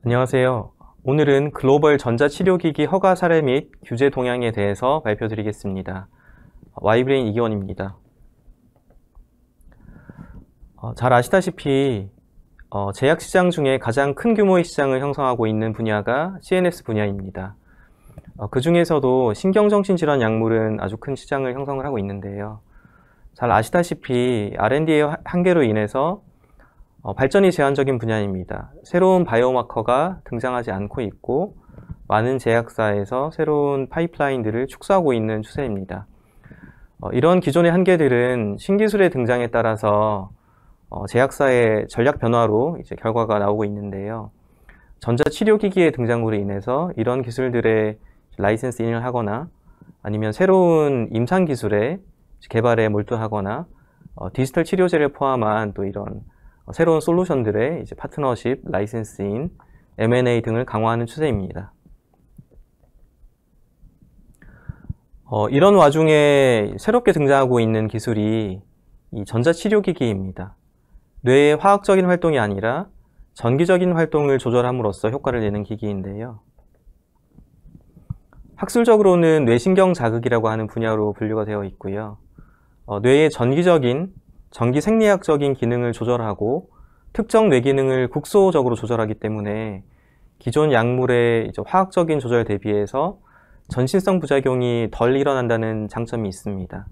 안녕하세요. 오늘은 글로벌 전자치료기기 허가 사례 및 규제 동향에 대해서 발표드리겠습니다. 와이브레인 이기원입니다. 잘 아시다시피 제약시장 중에 가장 큰 규모의 시장을 형성하고 있는 분야가 CNS 분야입니다. 그 중에서도 신경정신질환 약물은 아주 큰 시장을 형성을 하고 있는데요. 잘 아시다시피 R&D의 한계로 인해서 발전이 제한적인 분야입니다. 새로운 바이오마커가 등장하지 않고 있고 많은 제약사에서 새로운 파이프라인들을 축소하고 있는 추세입니다. 이런 기존의 한계들은 신기술의 등장에 따라서 제약사의 전략 변화로 이제 결과가 나오고 있는데요. 전자치료기기의 등장으로 인해서 이런 기술들의 라이센스 인을 하거나 아니면 새로운 임상기술의 개발에 몰두하거나 디지털 치료제를 포함한 또 이런 새로운 솔루션들의 이제 파트너십, 라이센스인, M&A 등을 강화하는 추세입니다. 이런 와중에 새롭게 등장하고 있는 기술이 이 전자치료기기입니다. 뇌의 화학적인 활동이 아니라 전기적인 활동을 조절함으로써 효과를 내는 기기인데요. 학술적으로는 뇌신경 자극이라고 하는 분야로 분류가 되어 있고요. 뇌의 전기 생리학적인 기능을 조절하고 특정 뇌 기능을 국소적으로 조절하기 때문에 기존 약물의 이제 화학적인 조절 대비해서 전신성 부작용이 덜 일어난다는 장점이 있습니다.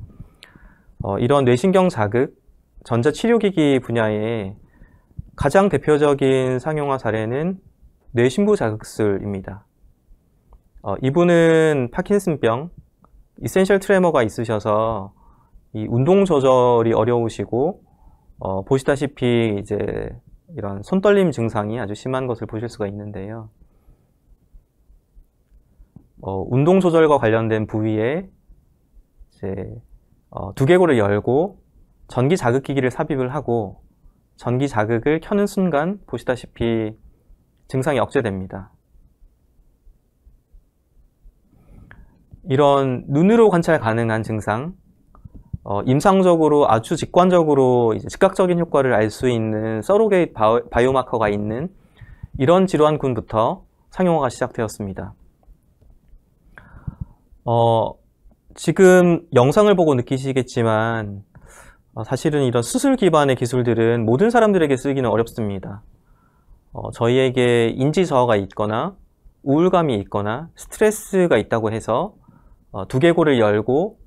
이런 뇌신경 자극, 전자치료기기 분야의 가장 대표적인 상용화 사례는 뇌신부 자극술입니다. 이분은 파킨슨병, 이센셜 트레머가 있으셔서 이 운동 조절이 어려우시고 보시다시피 이제 이런 손떨림 증상이 아주 심한 것을 보실 수가 있는데요. 운동 조절과 관련된 부위에 이제 두개골을 열고 전기 자극기기를 삽입을 하고 전기 자극을 켜는 순간 보시다시피 증상이 억제됩니다. 이런 눈으로 관찰 가능한 증상, 임상적으로 아주 직관적으로 이제 즉각적인 효과를 알 수 있는 서로게이트 바이오마커가 있는 이런 질환군부터 상용화가 시작되었습니다. 지금 영상을 보고 느끼시겠지만 사실은 이런 수술 기반의 기술들은 모든 사람들에게 쓰기는 어렵습니다. 저희에게 인지 저하가 있거나 우울감이 있거나 스트레스가 있다고 해서 두개골을 열고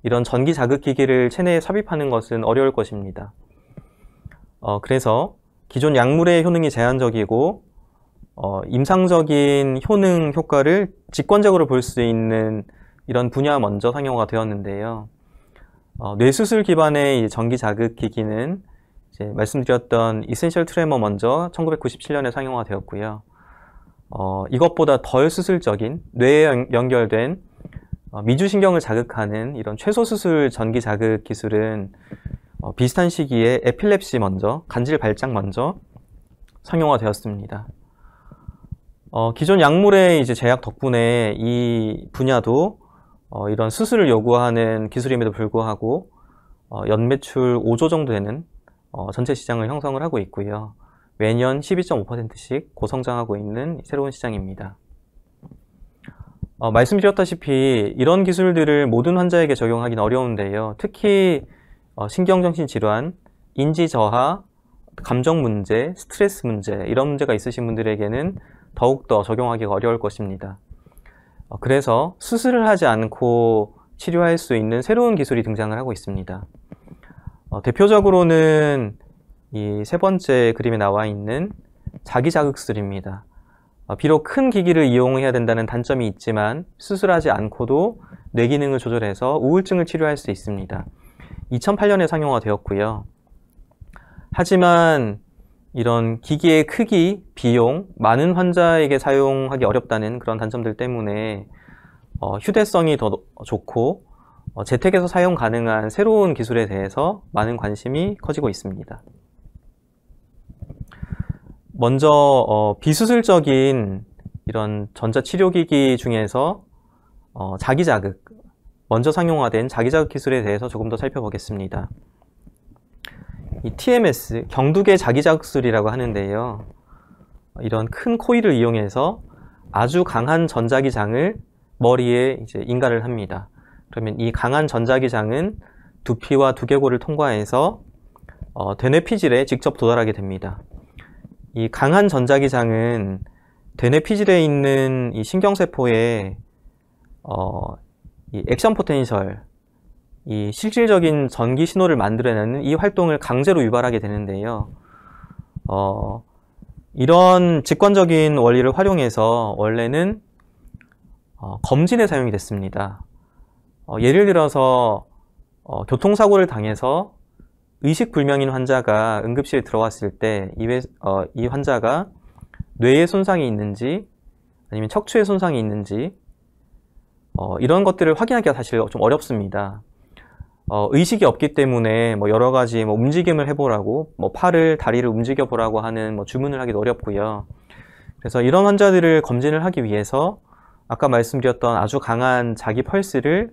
이런 전기 자극기기를 체내에 삽입하는 것은 어려울 것입니다. 그래서 기존 약물의 효능이 제한적이고 임상적인 효능 효과를 직관적으로 볼 수 있는 이런 분야 먼저 상용화가 되었는데요. 뇌수술 기반의 전기 자극기기는 이제 말씀드렸던 이센셜 트레머 먼저 1997년에 상용화 되었고요. 이것보다 덜 수술적인 뇌에 연결된 미주신경을 자극하는 이런 최소수술 전기 자극 기술은 비슷한 시기에 에필랩시 먼저, 간질 발작 먼저 상용화 되었습니다. 기존 약물의 이제 제약 덕분에 이 분야도 이런 수술을 요구하는 기술임에도 불구하고 연매출 5조 정도 되는 전체 시장을 형성을 하고 있고요. 매년 12.5%씩 고성장하고 있는 새로운 시장입니다. 말씀드렸다시피 이런 기술들을 모든 환자에게 적용하기는 어려운데요. 특히 신경정신질환, 인지저하, 감정 문제, 스트레스 문제 이런 문제가 있으신 분들에게는 더욱더 적용하기가 어려울 것입니다. 그래서 수술을 하지 않고 치료할 수 있는 새로운 기술이 등장을 하고 있습니다. 대표적으로는 이 세 번째 그림에 나와 있는 자기자극술입니다. 비록 큰 기기를 이용해야 된다는 단점이 있지만 수술하지 않고도 뇌 기능을 조절해서 우울증을 치료할 수 있습니다. 2008년에 상용화되었고요. 하지만 이런 기기의 크기, 비용, 많은 환자에게 사용하기 어렵다는 그런 단점들 때문에 휴대성이 더 좋고 재택에서 사용 가능한 새로운 기술에 대해서 많은 관심이 커지고 있습니다. 먼저 비수술적인 이런 전자치료기기 중에서 자기자극, 먼저 상용화된 자기자극 기술에 대해서 조금 더 살펴보겠습니다. 이 TMS, 경두계 자기자극술이라고 하는데요. 이런 큰 코일을 이용해서 아주 강한 전자기장을 머리에 이제 인가를 합니다. 그러면 이 강한 전자기장은 두피와 두개골을 통과해서 대뇌피질에 직접 도달하게 됩니다. 이 강한 전자기장은 대뇌피질에 있는 이 신경세포에 이 액션 포텐셜, 이 실질적인 전기 신호를 만들어내는 이 활동을 강제로 유발하게 되는데요. 이런 직관적인 원리를 활용해서 원래는 검진에 사용이 됐습니다. 예를 들어서 교통사고를 당해서 의식불명인 환자가 응급실에 들어왔을 때 이 환자가 뇌에 손상이 있는지 아니면 척추에 손상이 있는지 이런 것들을 확인하기가 사실 좀 어렵습니다. 의식이 없기 때문에 여러 가지 움직임을 해보라고 팔을, 다리를 움직여 보라고 하는 주문을 하기도 어렵고요. 그래서 이런 환자들을 검진을 하기 위해서 아까 말씀드렸던 아주 강한 자기 펄스를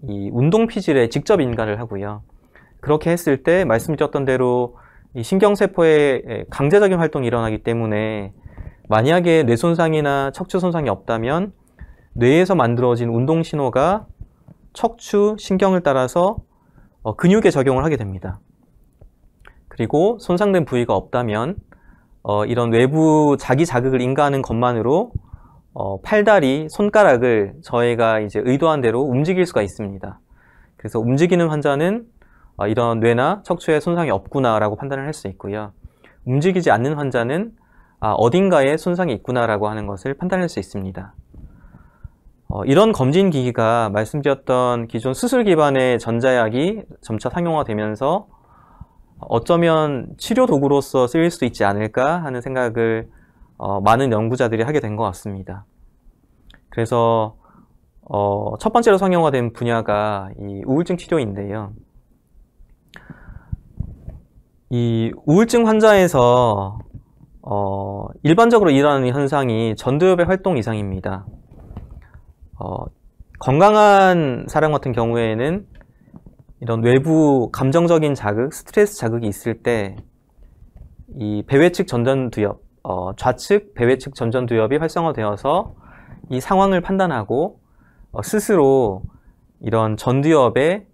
이 운동피질에 직접 인가를 하고요. 그렇게 했을 때 말씀드렸던 대로 이 신경세포의 강제적인 활동이 일어나기 때문에 만약에 뇌손상이나 척추 손상이 없다면 뇌에서 만들어진 운동신호가 척추, 신경을 따라서 근육에 적용을 하게 됩니다. 그리고 손상된 부위가 없다면 이런 외부 자기 자극을 인가하는 것만으로 팔다리, 손가락을 저희가 이제 의도한 대로 움직일 수가 있습니다. 그래서 움직이는 환자는 이런 뇌나 척추에 손상이 없구나라고 판단을 할 수 있고요. 움직이지 않는 환자는 어딘가에 손상이 있구나라고 하는 것을 판단할 수 있습니다. 이런 검진 기기가 말씀드렸던 기존 수술 기반의 전자약이 점차 상용화되면서 어쩌면 치료 도구로서 쓰일 수 있지 않을까 하는 생각을 많은 연구자들이 하게 된 것 같습니다. 그래서 첫 번째로 상용화된 분야가 이 우울증 치료인데요. 이 우울증 환자에서 일반적으로 일어나는 현상이 전두엽의 활동 이상입니다. 건강한 사람 같은 경우에는 이런 외부 감정적인 자극, 스트레스 자극이 있을 때 이 배외측 전전두엽, 좌측 배외측 전전두엽이 활성화되어서 이 상황을 판단하고 스스로 이런 전두엽의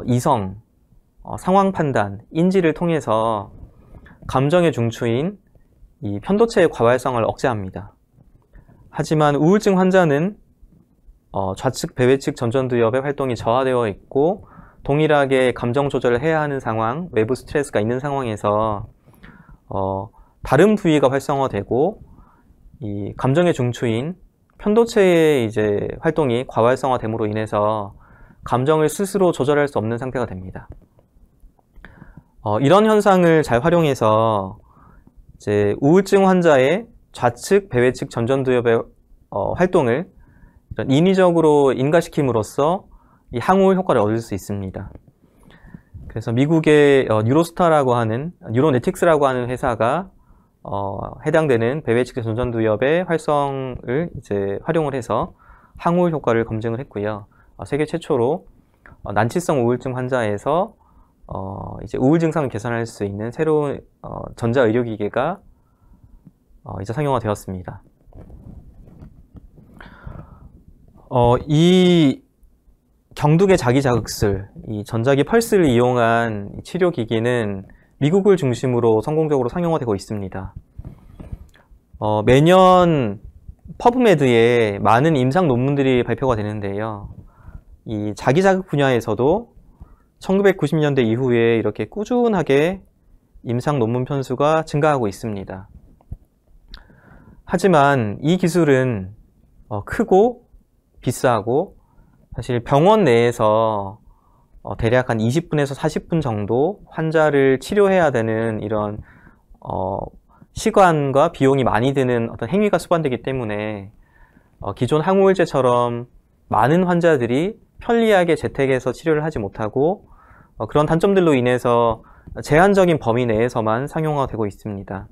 이성, 상황 판단, 인지를 통해서 감정의 중추인 이 편도체의 과활성을 억제합니다. 하지만 우울증 환자는 좌측 배외측 전전두엽의 활동이 저하되어 있고 동일하게 감정 조절을 해야 하는 상황, 외부 스트레스가 있는 상황에서 다른 부위가 활성화되고 이 감정의 중추인 편도체의 이제 활동이 과활성화됨으로 인해서 감정을 스스로 조절할 수 없는 상태가 됩니다. 이런 현상을 잘 활용해서 이제 우울증 환자의 좌측 배외측 전전두엽의 활동을 인위적으로 인가시킴으로써 이 항우울 효과를 얻을 수 있습니다. 그래서 미국의 뉴로스타라고 하는, 뉴로네틱스라고 하는 회사가 해당되는 배외측 전전두엽의 활성을 이제 활용을 해서 항우울 효과를 검증을 했고요. 세계 최초로 난치성 우울증 환자에서 이제 우울 증상을 개선할 수 있는 새로운 전자의료기기가 이제 상용화되었습니다. 이 경두계 자기자극술, 이 전자기 펄스를 이용한 치료기기는 미국을 중심으로 성공적으로 상용화되고 있습니다. 매년 퍼브메드에 많은 임상 논문들이 발표가 되는데요. 이 자기자극 분야에서도 1990년대 이후에 이렇게 꾸준하게 임상 논문 편수가 증가하고 있습니다. 하지만 이 기술은 크고 비싸고 사실 병원 내에서 대략 한 20분에서 40분 정도 환자를 치료해야 되는 이런 시간과 비용이 많이 드는 어떤 행위가 수반되기 때문에 기존 항우울제처럼 많은 환자들이 편리하게 재택에서 치료를 하지 못하고 그런 단점들로 인해서 제한적인 범위 내에서만 상용화되고 있습니다.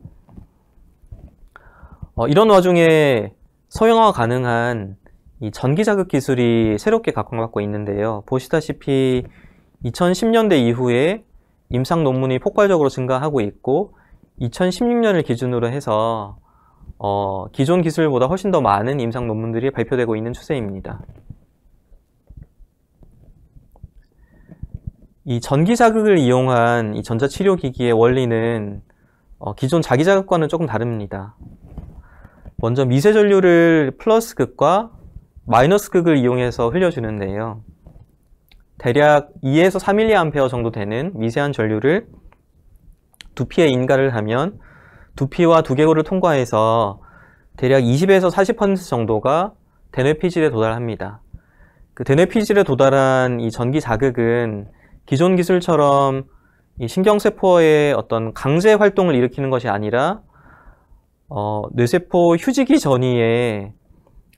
이런 와중에 서양화 가능한 이 전기자극 기술이 새롭게 각광받고 있는데요. 보시다시피 2010년대 이후에 임상 논문이 폭발적으로 증가하고 있고 2016년을 기준으로 해서 기존 기술보다 훨씬 더 많은 임상 논문들이 발표되고 있는 추세입니다. 이 전기 자극을 이용한 이 전자치료기기의 원리는 기존 자기자극과는 조금 다릅니다. 먼저 미세 전류를 플러스 극과 마이너스 극을 이용해서 흘려주는데요. 대략 2에서 3mA 정도 되는 미세한 전류를 두피에 인가를 하면 두피와 두개골을 통과해서 대략 20에서 40% 정도가 대뇌피질에 도달합니다. 그 대뇌피질에 도달한 이 전기 자극은 기존 기술처럼 이 신경세포의 어떤 강제 활동을 일으키는 것이 아니라 뇌세포 휴지기 전이의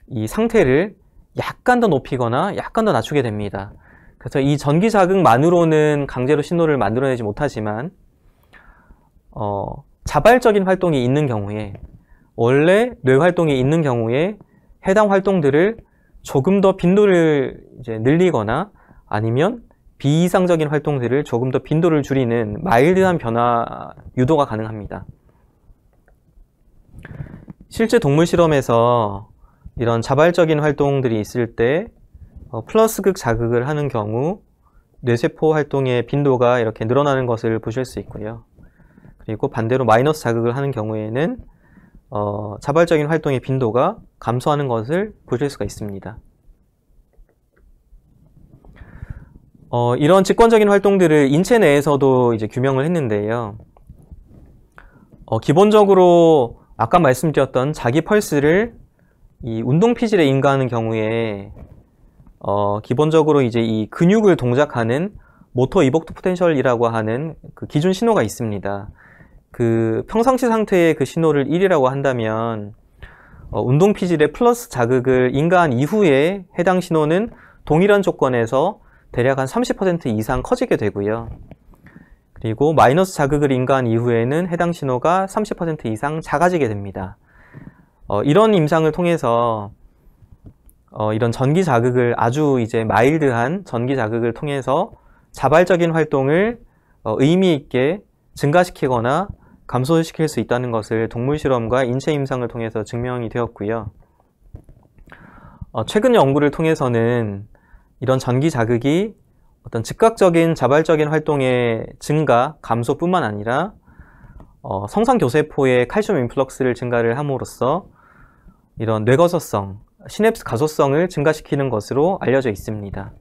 이 상태를 약간 더 높이거나 약간 더 낮추게 됩니다. 그래서 이 전기 자극만으로는 강제로 신호를 만들어내지 못하지만 자발적인 활동이 있는 경우에, 원래 뇌 활동이 있는 경우에 해당 활동들을 조금 더 빈도를 이제 늘리거나 아니면 비이상적인 활동들을 조금 더 빈도를 줄이는 마일드한 변화 유도가 가능합니다. 실제 동물 실험에서 이런 자발적인 활동들이 있을 때 플러스 극 자극을 하는 경우 뇌세포 활동의 빈도가 이렇게 늘어나는 것을 보실 수 있고요. 그리고 반대로 마이너스 자극을 하는 경우에는 자발적인 활동의 빈도가 감소하는 것을 보실 수가 있습니다. 이런 직관적인 활동들을 인체 내에서도 이제 규명을 했는데요. 기본적으로 아까 말씀드렸던 자기 펄스를 이 운동 피질에 인가하는 경우에 기본적으로 이제 이 근육을 동작하는 모터 이복트 포텐셜이라고 하는 그 기준 신호가 있습니다. 그 평상시 상태의 그 신호를 1이라고 한다면 운동 피질에 플러스 자극을 인가한 이후에 해당 신호는 동일한 조건에서 대략 한 30% 이상 커지게 되고요. 그리고 마이너스 자극을 인가한 이후에는 해당 신호가 30% 이상 작아지게 됩니다. 이런 임상을 통해서 이런 전기 자극을 아주 이제 마일드한 전기 자극을 통해서 자발적인 활동을 의미 있게 증가시키거나 감소시킬 수 있다는 것을 동물 실험과 인체 임상을 통해서 증명이 되었고요. 최근 연구를 통해서는 이런 전기 자극이 어떤 즉각적인 자발적인 활동의 증가, 감소뿐만 아니라 성상교세포의 칼슘 인플럭스를 증가를 함으로써 이런 뇌거서성, 시냅스 가소성을 증가시키는 것으로 알려져 있습니다.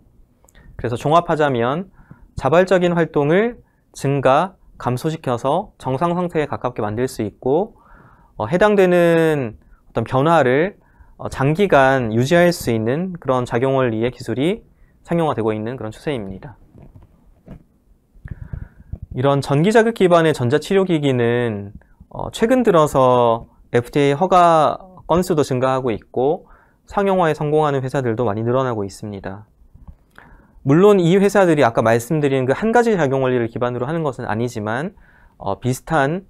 그래서 종합하자면 자발적인 활동을 증가, 감소시켜서 정상 상태에 가깝게 만들 수 있고 해당되는 어떤 변화를 장기간 유지할 수 있는 그런 작용 원리의 기술이 상용화되고 있는 그런 추세입니다. 이런 전기자극 기반의 전자치료기기는 최근 들어서 FDA 허가 건수도 증가하고 있고 상용화에 성공하는 회사들도 많이 늘어나고 있습니다. 물론 이 회사들이 아까 말씀드린 그 한 가지 작용 원리를 기반으로 하는 것은 아니지만 비슷한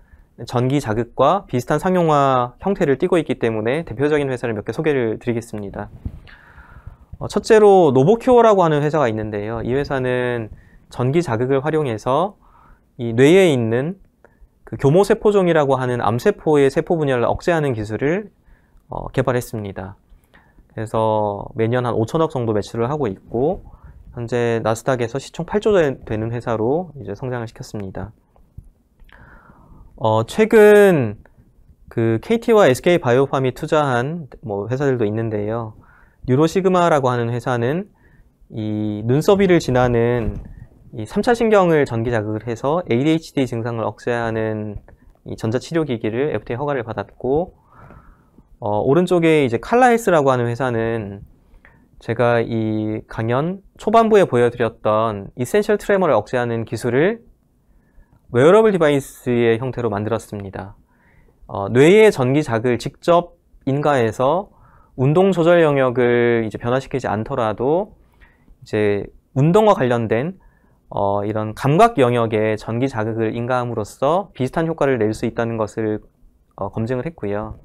전기 자극과 비슷한 상용화 형태를 띠고 있기 때문에 대표적인 회사를 몇 개 소개를 드리겠습니다. 첫째로 노보큐어라고 하는 회사가 있는데요. 이 회사는 전기 자극을 활용해서 이 뇌에 있는 그 교모세포종이라고 하는 암세포의 세포 분열을 억제하는 기술을 개발했습니다. 그래서 매년 한 5천억 정도 매출을 하고 있고 현재 나스닥에서 시총 8조 되는 회사로 이제 성장을 시켰습니다. 최근 그 KT와 SK 바이오팜이 투자한 회사들도 있는데요. 뉴로시그마라고 하는 회사는 이 눈썹위를 지나는 이 3차 신경을 전기 자극을 해서 ADHD 증상을 억제하는 이 전자치료기기를 FDA 허가를 받았고, 오른쪽에 이제 칼라헬스라고 하는 회사는 제가 이 강연 초반부에 보여드렸던 이센셜 트레머를 억제하는 기술을 웨어러블 디바이스의 형태로 만들었습니다. 뇌의 전기 자극을 직접 인가해서 운동 조절 영역을 이제 변화시키지 않더라도 이제 운동과 관련된 이런 감각 영역에 전기 자극을 인가함으로써 비슷한 효과를 낼 수 있다는 것을 검증을 했고요.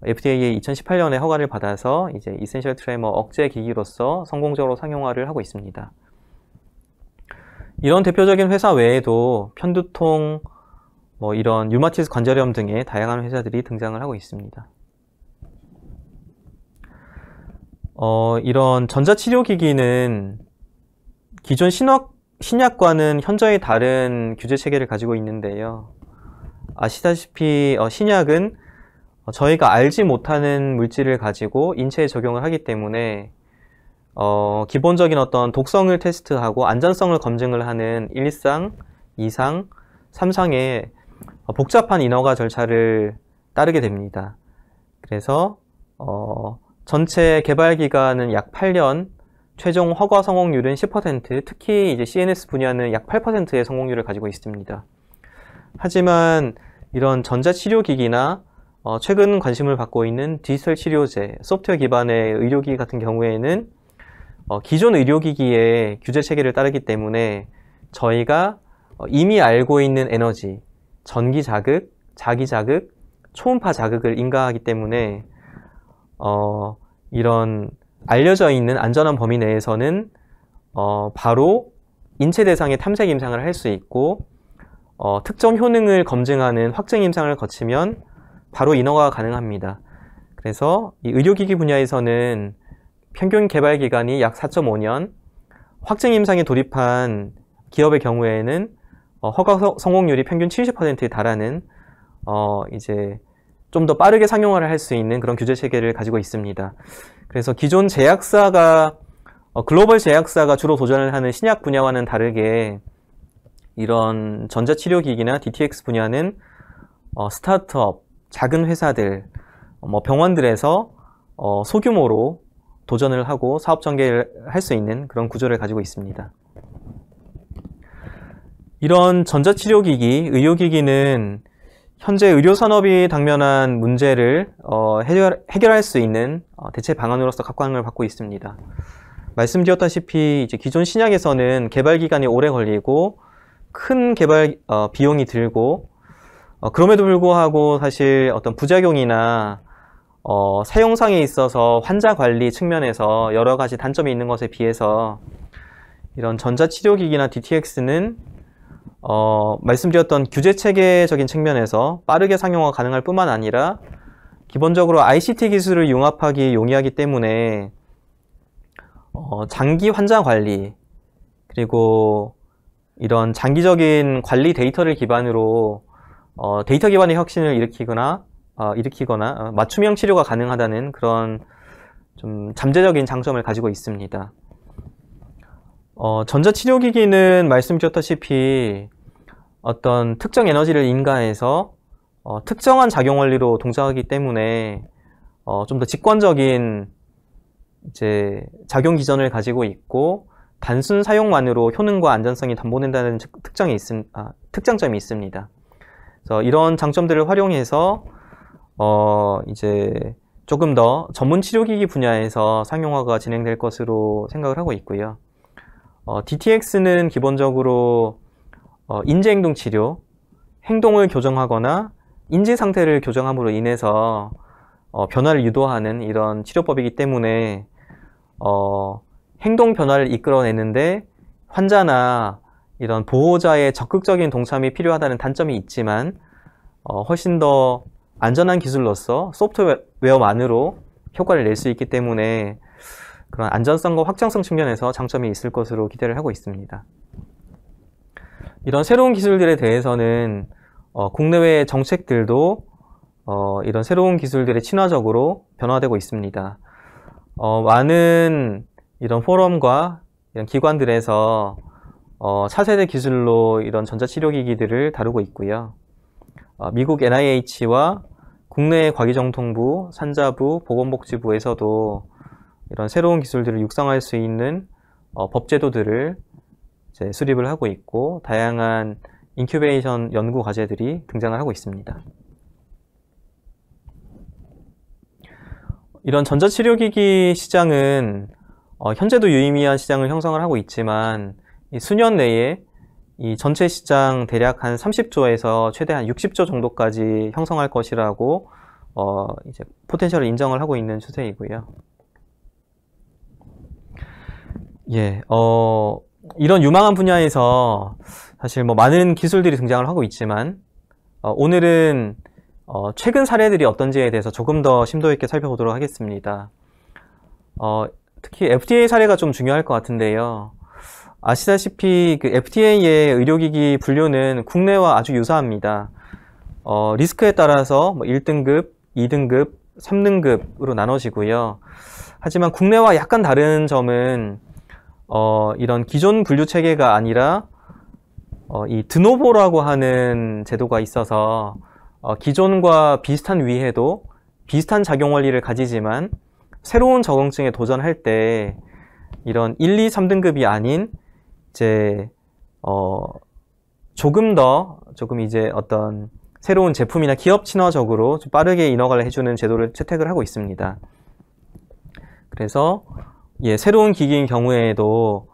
FDA에 2018년에 허가를 받아서 이제 이센셜 트레머 억제 기기로서 성공적으로 상용화를 하고 있습니다. 이런 대표적인 회사 외에도 편두통, 뭐 이런 류마티스 관절염 등의 다양한 회사들이 등장을 하고 있습니다. 이런 전자치료기기는 기존 신약과는 현저히 다른 규제 체계를 가지고 있는데요. 아시다시피 신약은 저희가 알지 못하는 물질을 가지고 인체에 적용을 하기 때문에 기본적인 어떤 독성을 테스트하고 안전성을 검증을 하는 1상, 2상, 3상의 복잡한 인허가 절차를 따르게 됩니다. 그래서 전체 개발 기간은 약 8년, 최종 허가 성공률은 10%, 특히 이제 CNS 분야는 약 8%의 성공률을 가지고 있습니다. 하지만 이런 전자치료기기나 최근 관심을 받고 있는 디지털 치료제, 소프트웨어 기반의 의료기기 같은 경우에는 기존 의료기기의 규제 체계를 따르기 때문에 저희가 이미 알고 있는 에너지, 전기 자극, 자기 자극, 초음파 자극을 인가하기 때문에 이런 알려져 있는 안전한 범위 내에서는 바로 인체 대상의 탐색 임상을 할 수 있고 특정 효능을 검증하는 확증 임상을 거치면 바로 인허가가 가능합니다. 그래서 이 의료기기 분야에서는 평균 개발 기간이 약 4.5년, 확증 임상에 돌입한 기업의 경우에는 허가 성공률이 평균 70%에 달하는 이제 좀 더 빠르게 상용화를 할 수 있는 그런 규제 체계를 가지고 있습니다. 그래서 기존 제약사가 글로벌 제약사가 주로 도전을 하는 신약 분야와는 다르게 이런 전자치료기기나 DTX 분야는 스타트업, 작은 회사들, 병원들에서 소규모로 도전을 하고 사업 전개를 할 수 있는 그런 구조를 가지고 있습니다. 이런 전자치료기기, 의료기기는 현재 의료산업이 당면한 문제를 해결할 수 있는 대체 방안으로서 각광을 받고 있습니다. 말씀드렸다시피 이제 기존 신약에서는 개발 기간이 오래 걸리고 큰 개발 비용이 들고 그럼에도 불구하고 사실 어떤 부작용이나 사용상에 있어서 환자 관리 측면에서 여러 가지 단점이 있는 것에 비해서 이런 전자치료기기나 DTX는 말씀드렸던 규제 체계적인 측면에서 빠르게 상용화 가능할 뿐만 아니라 기본적으로 ICT 기술을 융합하기 용이하기 때문에 장기 환자 관리 그리고 이런 장기적인 관리 데이터를 기반으로 데이터 기반의 혁신을 일으키거나 맞춤형 치료가 가능하다는 그런 좀 잠재적인 장점을 가지고 있습니다. 전자치료기기는 말씀드렸다시피 어떤 특정 에너지를 인가해서 특정한 작용 원리로 동작하기 때문에 좀 더 직관적인 이제 작용 기전을 가지고 있고 단순 사용만으로 효능과 안전성이 담보된다는 특장점이 있습니다. 그래서 이런 장점들을 활용해서 이제 조금 더 전문 치료기기 분야에서 상용화가 진행될 것으로 생각을 하고 있고요. DTX는 기본적으로 인지행동 치료, 행동을 교정하거나 인지 상태를 교정함으로 인해서 변화를 유도하는 이런 치료법이기 때문에 행동 변화를 이끌어내는데 환자나 이런 보호자의 적극적인 동참이 필요하다는 단점이 있지만 훨씬 더 안전한 기술로서 소프트웨어만으로 효과를 낼 수 있기 때문에 그런 안전성과 확장성 측면에서 장점이 있을 것으로 기대를 하고 있습니다. 이런 새로운 기술들에 대해서는 국내외 정책들도 이런 새로운 기술들에 친화적으로 변화되고 있습니다. 많은 이런 포럼과 이런 기관들에서 차세대 기술로 이런 전자치료기기들을 다루고 있고요. 미국 NIH와 국내 과기정통부, 산자부, 보건복지부에서도 이런 새로운 기술들을 육성할 수 있는 법제도들을 이제 수립을 하고 있고 다양한 인큐베이션 연구 과제들이 등장을 하고 있습니다. 이런 전자치료기기 시장은 현재도 유의미한 시장을 형성을 하고 있지만 이 수년 내에 이 전체 시장 대략 한 30조에서 최대 한 60조 정도까지 형성할 것이라고 이제 포텐셜을 인정을 하고 있는 추세이고요. 예, 이런 유망한 분야에서 사실 뭐 많은 기술들이 등장을 하고 있지만 오늘은 최근 사례들이 어떤지에 대해서 조금 더 심도 있게 살펴보도록 하겠습니다. 특히 FDA 사례가 좀 중요할 것 같은데요. 아시다시피 그 FDA의 의료기기 분류는 국내와 아주 유사합니다. 리스크에 따라서 1등급, 2등급, 3등급으로 나눠지고요. 하지만 국내와 약간 다른 점은 이런 기존 분류 체계가 아니라 이 드노보라고 하는 제도가 있어서 기존과 비슷한 위해도 비슷한 작용 원리를 가지지만 새로운 적응증에 도전할 때 이런 1, 2, 3등급이 아닌 이제 조금 이제 어떤 새로운 제품이나 기업 친화적으로 좀 빠르게 인허가를 해주는 제도를 채택을 하고 있습니다. 그래서 새로운 기기인 경우에도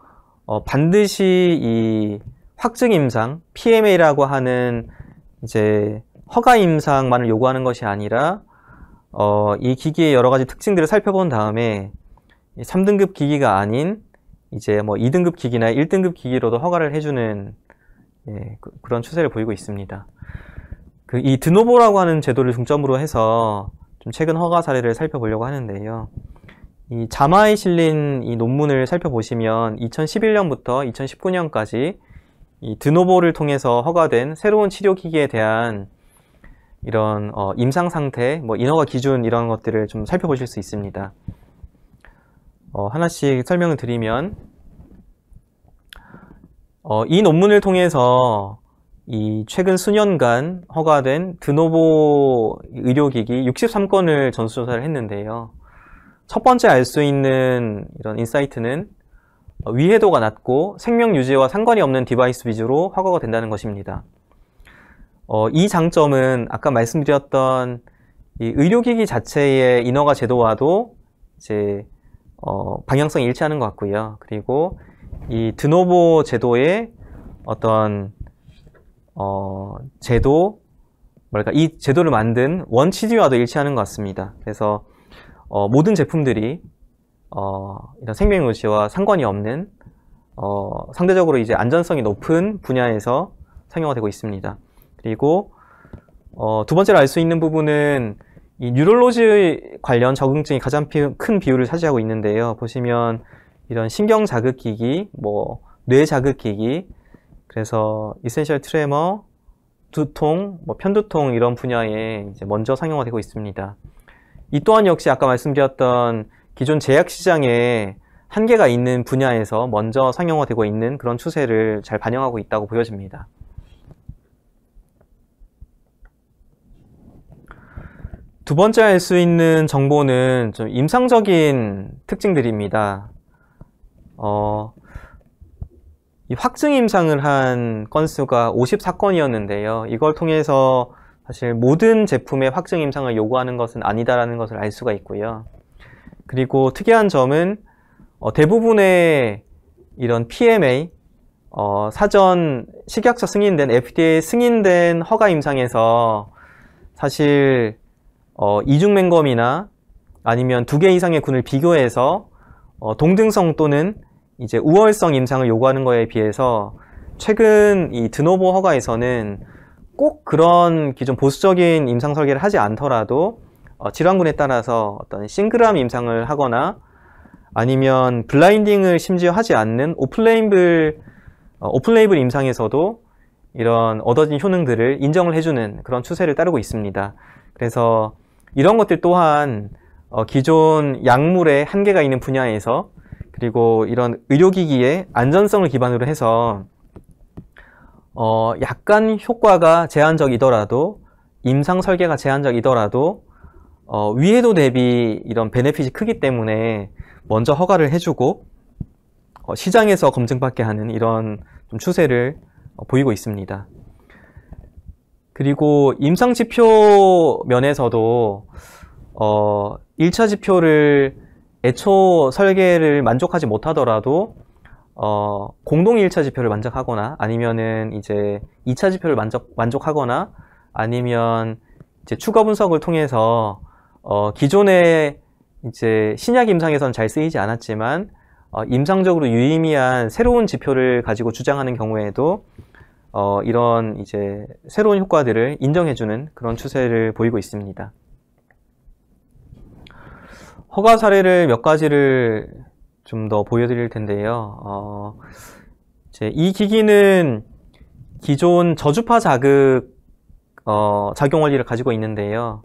반드시 이 확증 임상, PMA라고 하는 이제 허가 임상만을 요구하는 것이 아니라 이 기기의 여러 가지 특징들을 살펴본 다음에 3등급 기기가 아닌 이제 2등급 기기나 1등급 기기로도 허가를 해주는 그런 추세를 보이고 있습니다. 이 드노보라고 하는 제도를 중점으로 해서 좀 최근 허가 사례를 살펴보려고 하는데요. 이 자마에 실린 이 논문을 살펴보시면 2011년부터 2019년까지 이 드노보를 통해서 허가된 새로운 치료기기에 대한 이런 임상 상태, 인허가 기준 이런 것들을 좀 살펴보실 수 있습니다. 하나씩 설명을 드리면 이 논문을 통해서 이 최근 수년간 허가된 드노보 의료기기 63건을 전수조사를 했는데요. 첫 번째 알 수 있는 이런 인사이트는 위해도가 낮고 생명 유지와 상관이 없는 디바이스 위주로 허가가 된다는 것입니다. 이 장점은 아까 말씀드렸던 이 의료기기 자체의 인허가 제도와도 이제 방향성이 일치하는 것 같고요. 그리고 이 드노보 제도의 어떤 이 제도를 만든 원칙와도 일치하는 것 같습니다. 그래서 모든 제품들이 이런 생명 유지와 상관이 없는 상대적으로 이제 안전성이 높은 분야에서 상용화 되고 있습니다. 그리고 두 번째로 알 수 있는 부분은 이 뉴럴로지 관련 적응증이 가장 큰 비율을 차지하고 있는데요. 보시면 이런 신경 자극기기, 뇌 자극기기, 그래서 이센셜 트레머, 두통, 편두통 이런 분야에 이제 먼저 상용화되고 있습니다. 이 또한 역시 아까 말씀드렸던 기존 제약 시장에 한계가 있는 분야에서 먼저 상용화되고 있는 그런 추세를 잘 반영하고 있다고 보여집니다. 두 번째 알 수 있는 정보는 좀 임상적인 특징들입니다. 이 확증 임상을 한 건수가 54건이었는데요. 이걸 통해서 사실 모든 제품의 확증 임상을 요구하는 것은 아니다라는 것을 알 수가 있고요. 그리고 특이한 점은 대부분의 이런 PMA, 사전 식약처 승인된 FDA 승인된 허가 임상에서 사실 이중맹검이나 아니면 2개 이상의 군을 비교해서 동등성 또는 이제 우월성 임상을 요구하는 거에 비해서 최근 이 드노보 허가에서는 꼭 그런 기존 보수적인 임상 설계를 하지 않더라도 질환군에 따라서 어떤 싱글암 임상을 하거나 아니면 블라인딩을 심지어 하지 않는 오픈레이블 임상에서도 이런 얻어진 효능들을 인정을 해주는 그런 추세를 따르고 있습니다. 그래서 이런 것들 또한 기존 약물의 한계가 있는 분야에서 그리고 이런 의료기기의 안전성을 기반으로 해서 약간 효과가 제한적이더라도 임상 설계가 제한적이더라도 위해도 대비 이런 베네핏이 크기 때문에 먼저 허가를 해주고 시장에서 검증받게 하는 이런 좀 추세를 보이고 있습니다. 그리고 임상 지표 면에서도 1차 지표를 애초 설계를 만족하지 못하더라도 공동 1차 지표를 만족하거나 아니면은 이제 2차 지표를 만족하거나 아니면 이제 추가 분석을 통해서 기존의 이제 신약 임상에서는 잘 쓰이지 않았지만 임상적으로 유의미한 새로운 지표를 가지고 주장하는 경우에도 이런 이제 새로운 효과들을 인정해주는 그런 추세를 보이고 있습니다. 허가 사례를 몇 가지를 좀 더 보여드릴 텐데요. 이제 이 기기는 기존 저주파 자극 작용 원리를 가지고 있는데요.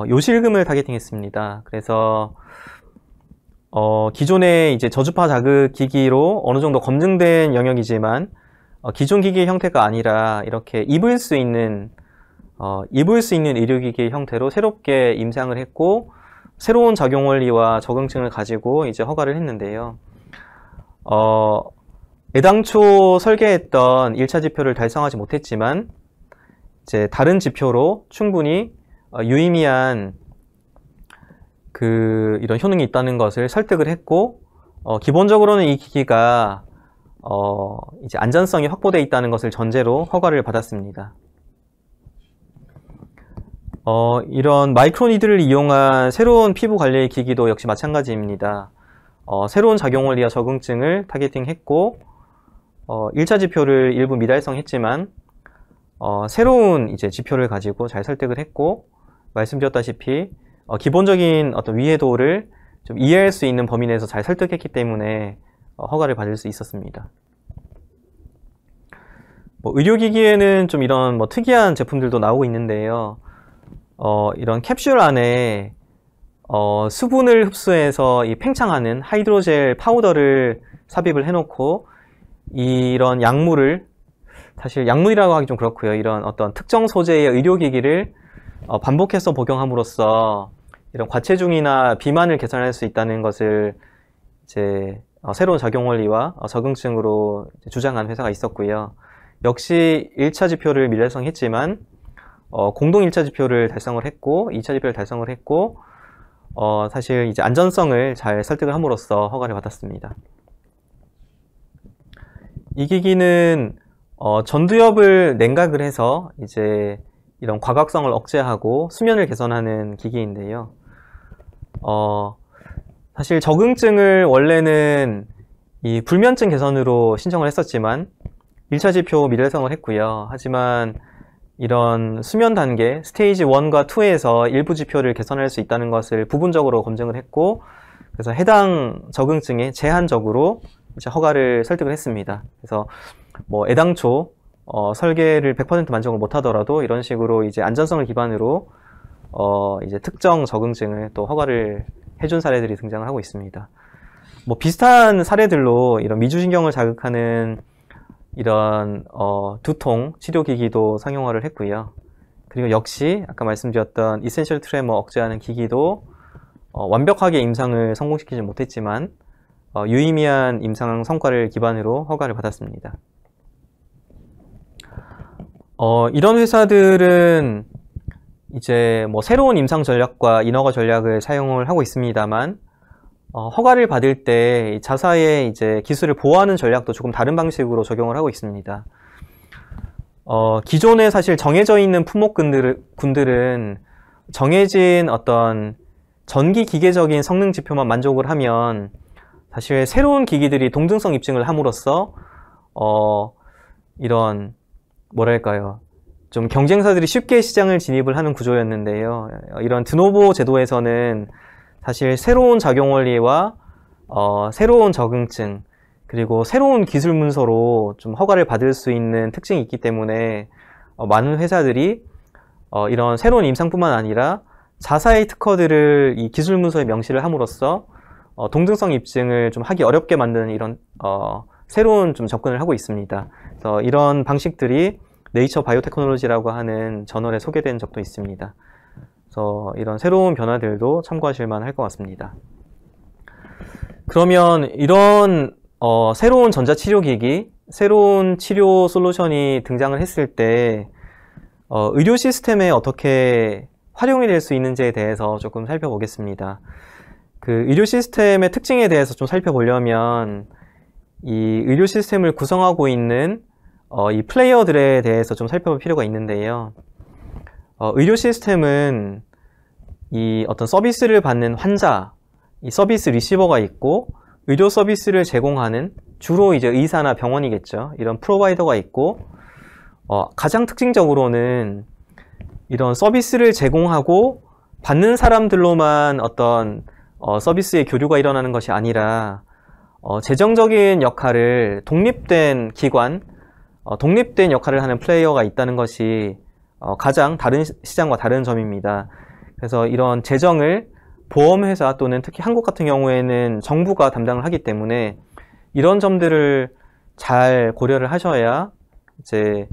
요실금을 타겟팅했습니다. 그래서 기존의 이제 저주파 자극 기기로 어느 정도 검증된 영역이지만 기존 기기의 형태가 아니라 이렇게 입을 수 있는 의료기기의 형태로 새롭게 임상을 했고 새로운 작용 원리와 적응증을 가지고 이제 허가를 했는데요. 애당초 설계했던 1차 지표를 달성하지 못했지만 이제 다른 지표로 충분히 유의미한 이런 효능이 있다는 것을 설득을 했고 기본적으로는 이 기기가 이제 안전성이 확보되어 있다는 것을 전제로 허가를 받았습니다. 이런 마이크로니들을 이용한 새로운 피부 관리 기기도 역시 마찬가지입니다. 새로운 작용 원리와 적응증을 타겟팅했고 1차 지표를 일부 미달성했지만 새로운 이제 지표를 가지고 잘 설득을 했고 말씀드렸다시피 기본적인 어떤 위해도를 좀 이해할 수 있는 범위 내에서 잘 설득했기 때문에 허가를 받을 수 있었습니다. 의료기기에는 좀 이런 특이한 제품들도 나오고 있는데요. 이런 캡슐 안에 수분을 흡수해서 팽창하는 하이드로젤 파우더를 삽입을 해놓고 이런 약물을, 사실 약물이라고 하기 좀 그렇고요. 이런 어떤 특정 소재의 의료기기를 반복해서 복용함으로써 이런 과체중이나 비만을 개선할 수 있다는 것을 이제 새로운 작용 원리와 적응증으로 주장한 회사가 있었고요. 역시 1차 지표를 미달성했지만 공동 1차 지표를 달성을 했고 2차 지표를 달성을 했고 사실 이제 안전성을 잘 설득을 함으로써 허가를 받았습니다. 이 기기는 전두엽을 냉각을 해서 이제 이런 과각성을 억제하고 수면을 개선하는 기기인데요. 사실 적응증을 원래는 이 불면증 개선으로 신청을 했었지만 1차 지표 미달성을 했고요. 하지만 이런 수면 단계 스테이지 1과 2에서 일부 지표를 개선할 수 있다는 것을 부분적으로 검증을 했고 그래서 해당 적응증에 제한적으로 이제 허가를 설득을 했습니다. 그래서 애당초 설계를 100% 만족을 못하더라도 이런 식으로 이제 안전성을 기반으로 이제 특정 적응증을 또 허가를 해준 사례들이 등장을 하고 있습니다. 비슷한 사례들로 이런 미주신경을 자극하는 이런 두통 치료기기도 상용화를 했고요. 그리고 역시 아까 말씀드렸던 이센셜 트레머 억제하는 기기도 완벽하게 임상을 성공시키지 못했지만 유의미한 임상 성과를 기반으로 허가를 받았습니다. 이런 회사들은 이제 새로운 임상 전략과 인허가 전략을 사용을 하고 있습니다만 허가를 받을 때 자사의 이제 기술을 보호하는 전략도 조금 다른 방식으로 적용을 하고 있습니다. 기존에 사실 정해져 있는 품목군들은 정해진 어떤 전기 기계적인 성능 지표만 만족을 하면 사실 새로운 기기들이 동등성 입증을 함으로써 이런 뭐랄까요, 좀 경쟁사들이 쉽게 시장을 진입을 하는 구조였는데요. 이런 드노보 제도에서는 사실 새로운 작용 원리와 새로운 적응증 그리고 새로운 기술 문서로 좀 허가를 받을 수 있는 특징이 있기 때문에 많은 회사들이 이런 새로운 임상뿐만 아니라 자사의 특허들을 이 기술 문서에 명시를 함으로써 동등성 입증을 좀 하기 어렵게 만드는 이런 새로운 좀 접근을 하고 있습니다. 그래서 이런 방식들이 네이처 바이오테크놀로지라고 하는 저널에 소개된 적도 있습니다. 그래서 이런 새로운 변화들도 참고하실 만할 것 같습니다. 그러면 이런 새로운 전자치료기기, 새로운 치료 솔루션이 등장을 했을 때 의료 시스템에 어떻게 활용이 될 수 있는지에 대해서 조금 살펴보겠습니다. 의료 시스템의 특징에 대해서 좀 살펴보려면 이 의료 시스템을 구성하고 있는 이 플레이어들에 대해서 좀 살펴볼 필요가 있는데요. 의료 시스템은 이 어떤 서비스를 받는 환자, 이 서비스 리시버가 있고 의료 서비스를 제공하는 주로 이제 의사나 병원이겠죠. 이런 프로바이더가 있고 가장 특징적으로는 이런 서비스를 제공하고 받는 사람들로만 어떤 서비스의 교류가 일어나는 것이 아니라 재정적인 역할을 독립된 기관, 독립된 역할을 하는 플레이어가 있다는 것이 가장 다른 시장과 다른 점입니다. 그래서 이런 재정을 보험회사 또는 특히 한국 같은 경우에는 정부가 담당을 하기 때문에 이런 점들을 잘 고려를 하셔야 이제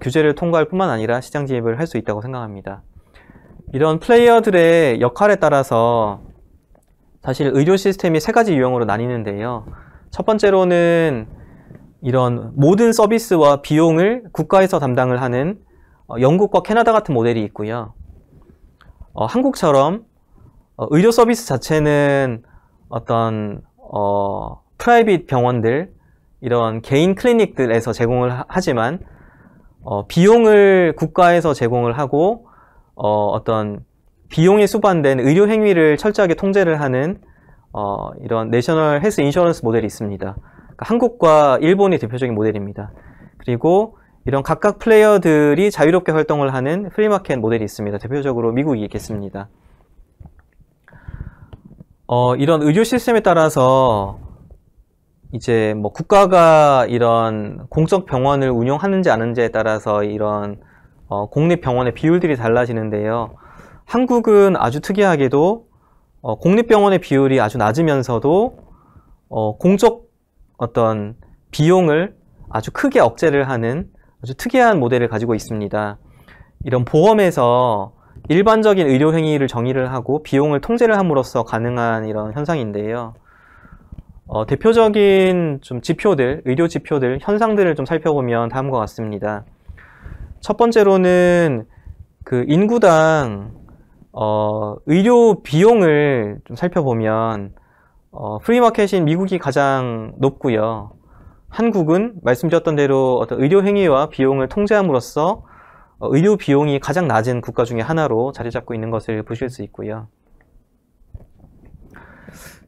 규제를 통과할 뿐만 아니라 시장 진입을 할 수 있다고 생각합니다. 이런 플레이어들의 역할에 따라서 사실 의료 시스템이 세 가지 유형으로 나뉘는데요. 첫 번째로는 이런 모든 서비스와 비용을 국가에서 담당을 하는 영국과 캐나다 같은 모델이 있고요. 한국처럼 의료 서비스 자체는 어떤 프라이빗 병원들, 이런 개인 클리닉들에서 제공을 하지만 비용을 국가에서 제공을 하고 어떤 비용에 수반된 의료 행위를 철저하게 통제를 하는 이런 내셔널 헬스 인슈런스 모델이 있습니다. 그러니까 한국과 일본이 대표적인 모델입니다. 그리고 이런 각각 플레이어들이 자유롭게 활동을 하는 프리마켓 모델이 있습니다. 대표적으로 미국이 있겠습니다. 이런 의료 시스템에 따라서 이제 뭐 국가가 이런 공적 병원을 운영하는지 아는지에 따라서 이런 공립 병원의 비율들이 달라지는데요. 한국은 아주 특이하게도 공립 병원의 비율이 아주 낮으면서도 공적 어떤 비용을 아주 크게 억제를 하는 아주 특이한 모델을 가지고 있습니다. 이런 보험에서 일반적인 의료 행위를 정의를 하고 비용을 통제를 함으로써 가능한 이런 현상인데요. 대표적인 좀 지표들, 의료 지표들, 현상들을 좀 살펴보면 다음과 같습니다. 첫 번째로는 그 인구당 의료 비용을 좀 살펴보면 프리마켓인 미국이 가장 높고요. 한국은 말씀드렸던 대로 어떤 의료 행위와 비용을 통제함으로써 의료 비용이 가장 낮은 국가 중에 하나로 자리 잡고 있는 것을 보실 수 있고요.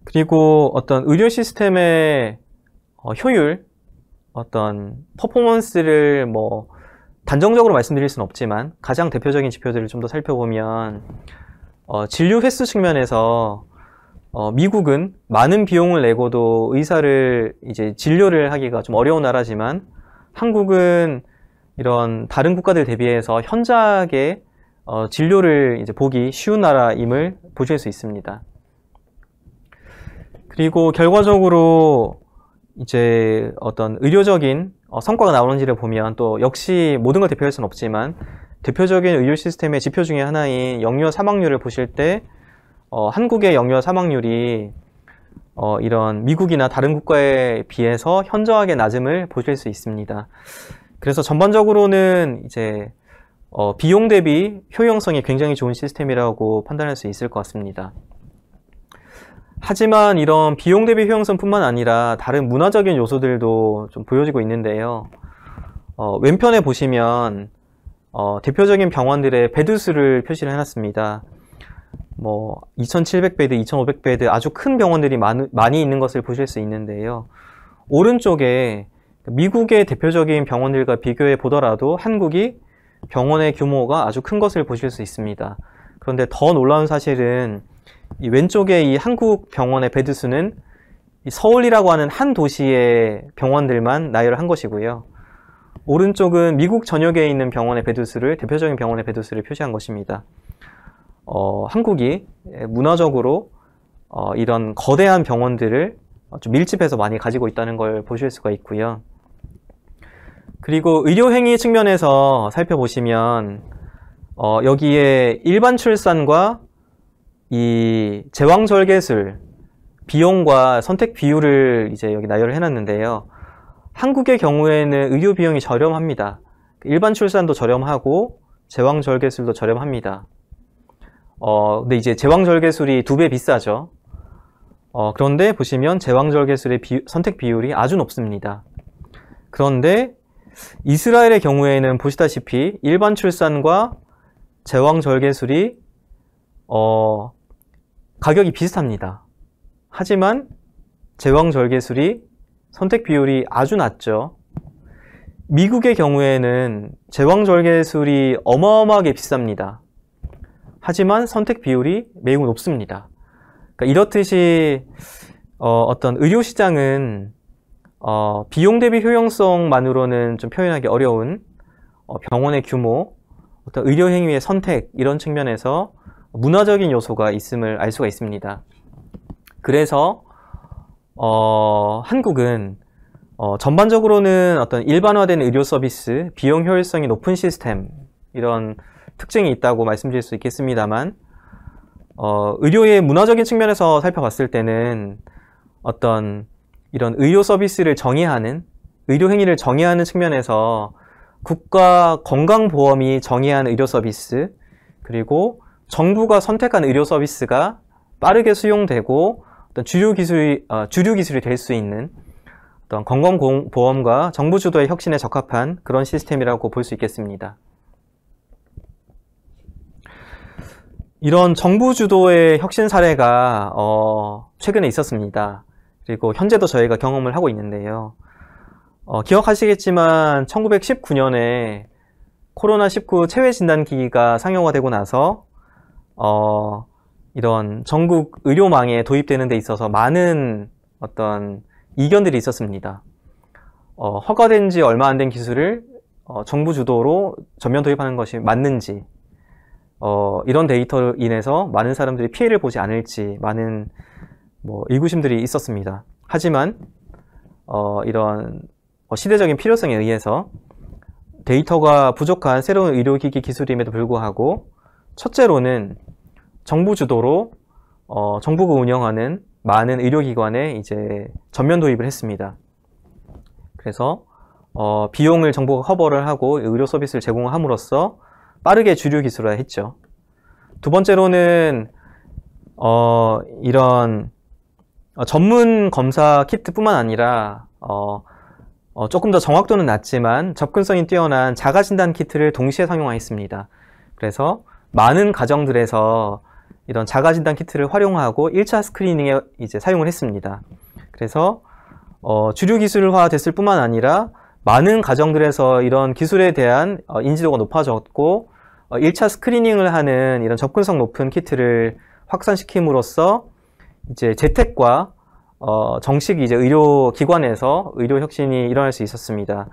그리고 어떤 의료 시스템의 효율, 어떤 퍼포먼스를 뭐 단정적으로 말씀드릴 수는 없지만 가장 대표적인 지표들을 좀 더 살펴보면 진료 횟수 측면에서 미국은 많은 비용을 내고도 의사를 이제 진료를 하기가 좀 어려운 나라지만 한국은 이런 다른 국가들 대비해서 현저하게 진료를 이제 보기 쉬운 나라임을 보실 수 있습니다. 그리고 결과적으로 이제 어떤 의료적인 성과가 나오는지를 보면 또 역시 모든 걸 대표할 수는 없지만 대표적인 의료 시스템의 지표 중에 하나인 영유아 사망률을 보실 때 한국의 영유아 사망률이 이런 미국이나 다른 국가에 비해서 현저하게 낮음을 보실 수 있습니다. 그래서 전반적으로는 이제 비용 대비 효용성이 굉장히 좋은 시스템이라고 판단할 수 있을 것 같습니다. 하지만 이런 비용 대비 효용성뿐만 아니라 다른 문화적인 요소들도 좀 보여지고 있는데요. 왼편에 보시면 대표적인 병원들의 베드 수를 표시를 해놨습니다. 뭐 2,700베드, 2,500베드 아주 큰 병원들이 많이 있는 것을 보실 수 있는데요. 오른쪽에 미국의 대표적인 병원들과 비교해 보더라도 한국이 병원의 규모가 아주 큰 것을 보실 수 있습니다. 그런데 더 놀라운 사실은 이 왼쪽에 이 한국 병원의 베드 수는 이 서울이라고 하는 한 도시의 병원들만 나열을 한 것이고요. 오른쪽은 미국 전역에 있는 병원의 베드 수를, 대표적인 병원의 베드 수를 표시한 것입니다. 한국이 문화적으로 이런 거대한 병원들을 좀 밀집해서 많이 가지고 있다는 걸 보실 수가 있고요. 그리고 의료행위 측면에서 살펴보시면 여기에 일반 출산과 이 제왕절개술 비용과 선택 비율을 이제 여기 나열을 해놨는데요. 한국의 경우에는 의료 비용이 저렴합니다. 일반 출산도 저렴하고 제왕절개술도 저렴합니다. 근데 이제 제왕절개술이 2배 비싸죠. 그런데 보시면 제왕절개술의 선택 비율이 아주 높습니다. 그런데 이스라엘의 경우에는 보시다시피 일반 출산과 제왕절개술이 가격이 비슷합니다. 하지만 제왕절개술이 선택 비율이 아주 낮죠. 미국의 경우에는 제왕절개술이 어마어마하게 비쌉니다. 하지만 선택 비율이 매우 높습니다. 그러니까 이렇듯이 어떤 의료시장은 비용 대비 효용성만으로는 좀 표현하기 어려운 병원의 규모, 어떤 의료 행위의 선택 이런 측면에서 문화적인 요소가 있음을 알 수가 있습니다. 그래서 한국은 전반적으로는 어떤 일반화된 의료 서비스, 비용 효율성이 높은 시스템 이런 특징이 있다고 말씀드릴 수 있겠습니다만 의료의 문화적인 측면에서 살펴봤을 때는 어떤 이런 의료 서비스를 정의하는, 의료 행위를 정의하는 측면에서 국가 건강보험이 정의한 의료 서비스, 그리고 정부가 선택한 의료 서비스가 빠르게 수용되고 어떤 주류 기술이 될 수 있는 어떤 건강보험과 정부 주도의 혁신에 적합한 그런 시스템이라고 볼 수 있겠습니다. 이런 정부 주도의 혁신 사례가 최근에 있었습니다. 그리고 현재도 저희가 경험을 하고 있는데요. 기억하시겠지만 1919년에 코로나19 체외진단기기가 상용화되고 나서 이런 전국 의료망에 도입되는 데 있어서 많은 어떤 이견들이 있었습니다. 허가된 지 얼마 안 된 기술을 정부 주도로 전면 도입하는 것이 맞는지, 이런 데이터로 인해서 많은 사람들이 피해를 보지 않을지 많은 의구심들이 있었습니다. 하지만 이런 시대적인 필요성에 의해서 데이터가 부족한 새로운 의료기기 기술임에도 불구하고 첫째로는 정부 주도로 정부가 운영하는 많은 의료기관에 이제 전면 도입을 했습니다. 그래서 비용을 정부가 커버를 하고 의료 서비스를 제공함으로써 빠르게 주류 기술화했죠. 두 번째로는 이런 전문 검사 키트뿐만 아니라 조금 더 정확도는 낮지만 접근성이 뛰어난 자가진단 키트를 동시에 상용화했습니다. 그래서 많은 가정들에서 이런 자가진단 키트를 활용하고 1차 스크리닝에 이제 사용을 했습니다. 그래서 주류 기술화 됐을 뿐만 아니라 많은 가정들에서 이런 기술에 대한 인지도가 높아졌고 1차 스크리닝을 하는 이런 접근성 높은 키트를 확산시킴으로써 이제 재택과 정식 이제 의료기관에서 의료 혁신이 일어날 수 있었습니다.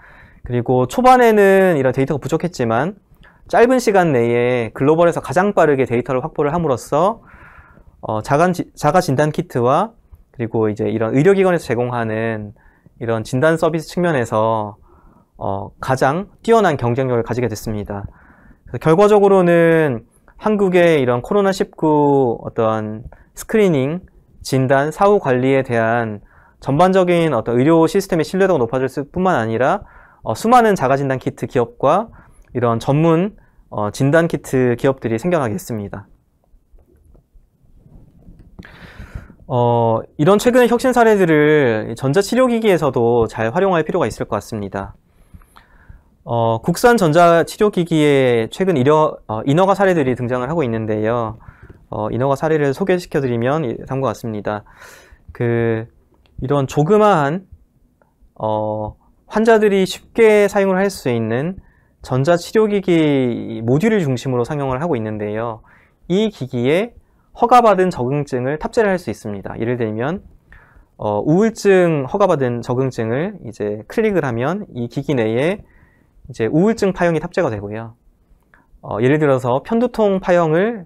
그리고 초반에는 이런 데이터가 부족했지만 짧은 시간 내에 글로벌에서 가장 빠르게 데이터를 확보를 함으로써 자가 진단 키트와 그리고 이제 이런 의료기관에서 제공하는 이런 진단 서비스 측면에서 가장 뛰어난 경쟁력을 가지게 됐습니다. 그래서 결과적으로는 한국의 이런 코로나19 어떤 스크리닝, 진단, 사후 관리에 대한 전반적인 어떤 의료 시스템의 신뢰도가 높아졌을 뿐만 아니라 수많은 자가진단 키트 기업과 이런 전문 진단 키트 기업들이 생겨나게 했습니다. 이런 최근의 혁신 사례들을 전자치료기기에서도 잘 활용할 필요가 있을 것 같습니다. 국산 전자치료기기에 최근 인허가 사례들이 등장을 하고 있는데요. 인허가 사례를 소개시켜드리면 다음과 같습니다. 이런 조그마한 환자들이 쉽게 사용을 할 수 있는 전자치료기기 모듈을 중심으로 상용을 하고 있는데요. 이 기기에 허가받은 적응증을 탑재를 할 수 있습니다. 예를 들면 우울증 허가받은 적응증을 이제 클릭을 하면 이 기기 내에 이제 우울증 파형이 탑재가 되고요. 예를 들어서 편두통 파형을